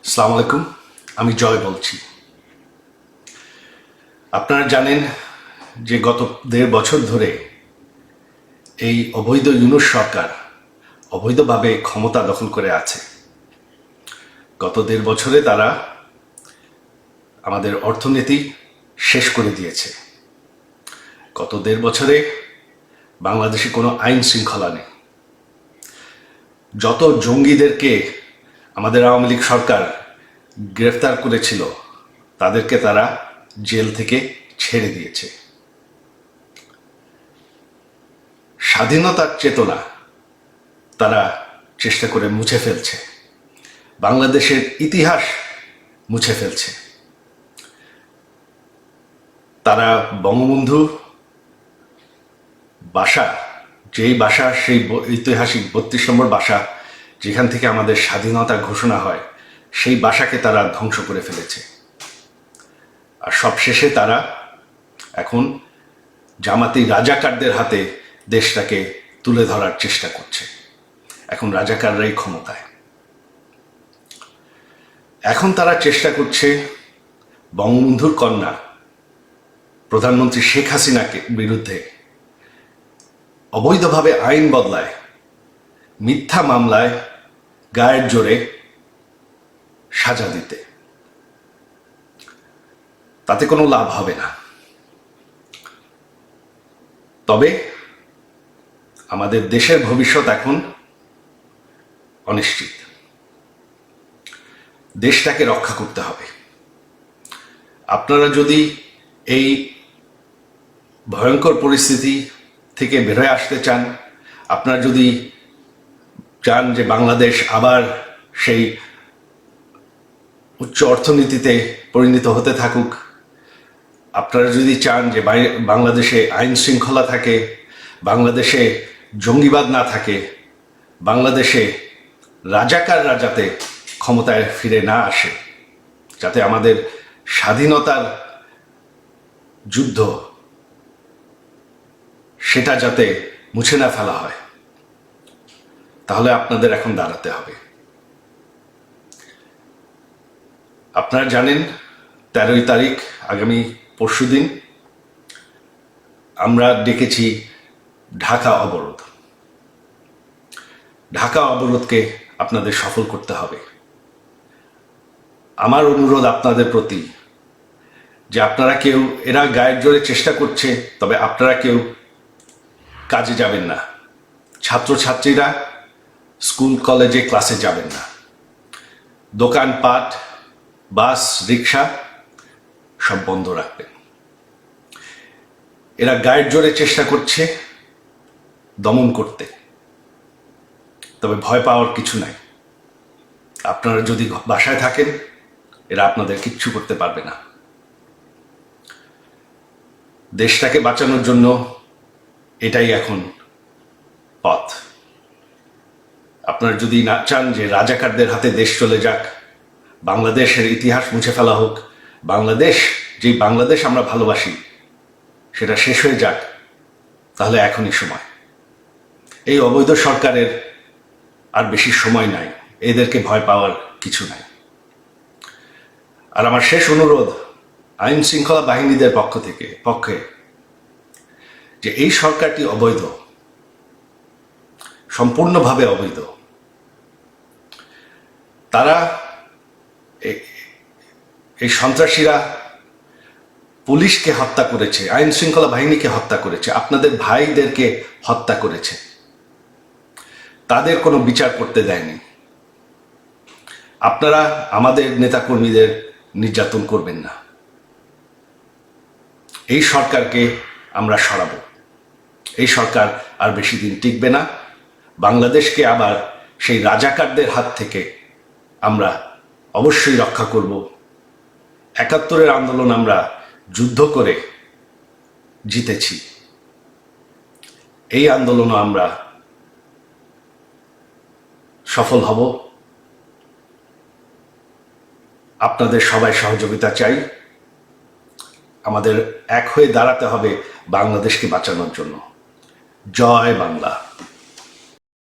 আসসালামু আলাইকুম। আমি জয় বলছি। আপনারা জানেন যে গত ১.৫ বছর ধরে এই অবৈধ ইউনূস সরকার অবৈধভাবে ক্ষমতা দখল করে আছে। গত ১.৫ বছরে তারা আমাদের অর্থনীতি শেষ করে দিয়েছে। গত ১.৫ বছরে বাংলাদেশে কোনো আইন শৃঙ্খলা নেই। যত জঙ্গিদেরকে আমাদের আওয়ামী লীগ সরকার গ্রেফতার করেছিল তাদেরকে তারা জেল থেকে ছেড়ে দিয়েছে। স্বাধীনতার চেতনা তারা চেষ্টা করে মুছে ফেলছে, বাংলাদেশের ইতিহাস মুছে ফেলছে। তারা বঙ্গবন্ধু বাসা, যেই বাসা, সেই ঐতিহাসিক ৩২ নম্বর বাসা যেখান থেকে আমাদের স্বাধীনতা ঘোষণা হয়, সেই বাসাকে তারা ধ্বংস করে ফেলেছে। আর সবশেষে তারা এখন জামাতি রাজাকারদের হাতে দেশটাকে তুলে ধরার চেষ্টা করছে। এখন রাজাকাররাই ক্ষমতায়। এখন তারা চেষ্টা করছে বঙ্গবন্ধুর কন্যা প্রধানমন্ত্রী শেখ হাসিনাকে বিরুদ্ধে অবৈধভাবে আইন বদলায়, মিথ্যা মামলায় গায়ের জোরে সাজা দিতে। তাতে কোনো লাভ হবে না। তবে আমাদের দেশের ভবিষ্যৎ এখন অনিশ্চিত। দেশটাকে রক্ষা করতে হবে। আপনারা যদি এই ভয়ঙ্কর পরিস্থিতি থেকে বের হয়ে আসতে চান, আপনারা যদি চান যে বাংলাদেশ আবার সেই উচ্চ অর্থনীতিতে পরিণত হতে থাকুক, আপনারা যদি চান যে বাংলাদেশে আইন শৃঙ্খলা থাকে, বাংলাদেশে জঙ্গিবাদ না থাকে, বাংলাদেশে রাজাকাররা যাতে ক্ষমতায় ফিরে না আসে, যাতে আমাদের স্বাধীনতার যুদ্ধ সেটা যাতে মুছে না ফেলা হয়, তাহলে আপনাদের এখন দাঁড়াতে হবে। আপনারা জানেন ১৩ই তারিখ, আগামী পরশুদিন আমরা ডেকেছি ঢাকা অবরোধ। ঢাকা অবরোধকে আপনাদের সফল করতে হবে। আমার অনুরোধ আপনাদের প্রতি যে আপনারা কেউ, এরা গায়ের জোরে চেষ্টা করছে, তবে আপনারা কেউ কাজে যাবেন না। ছাত্রছাত্রীরা স্কুল কলেজে ক্লাসে যাবেন না। দোকানপাট, বাস, রিক্সা সব বন্ধ রাখবেন। এরা গায়ের জোরে চেষ্টা করছে দমন করতে, তবে ভয় পাওয়ার কিছু নাই। আপনারা যদি বাসায় থাকেন, এরা আপনাদের কিচ্ছু করতে পারবে না। দেশটাকে বাঁচানোর জন্য এটাই এখন পথ। আপনারা যদি না চান যে রাজাকারদের হাতে দেশ চলে যাক, বাংলাদেশের ইতিহাস মুছে ফেলা হোক, বাংলাদেশ, যেই বাংলাদেশ আমরা ভালোবাসি সেটা শেষ হয়ে যাক, তাহলে এখনই সময়। এই অবৈধ সরকারের আর বেশি সময় নাই, এদেরকে ভয় পাওয়ার কিছু নাই। আর আমার শেষ অনুরোধ আইন শৃঙ্খলা বাহিনীদের পক্ষে যে এই সরকারটি অবৈধ, সম্পূর্ণভাবে অবৈধ। তারা, এই সন্ত্রাসীরা পুলিশকে হত্যা করেছে, আইন শৃঙ্খলা বাহিনীকে হত্যা করেছে, আপনাদের ভাইদেরকে হত্যা করেছে। তাদের কোনো বিচার করতে দেয়নি। আপনারা আমাদের নেতাকর্মীদের নির্যাতন করবেন না। এই সরকারকে আমরা সরাবো। এই সরকার আর বেশি দিন টিকবে না। বাংলাদেশকে আবার সেই রাজাকারদের হাত থেকে আমরা অবশ্যই রক্ষা করব। ৭১-এর আন্দোলন আমরা যুদ্ধ করে জিতেছি। এই আন্দোলনও আমরা সফল হব। আপনাদের সবাই সহযোগিতা চাই। আমাদের এক হয়ে দাঁড়াতে হবে বাংলাদেশকে বাঁচানোর জন্য। জয় বাংলা।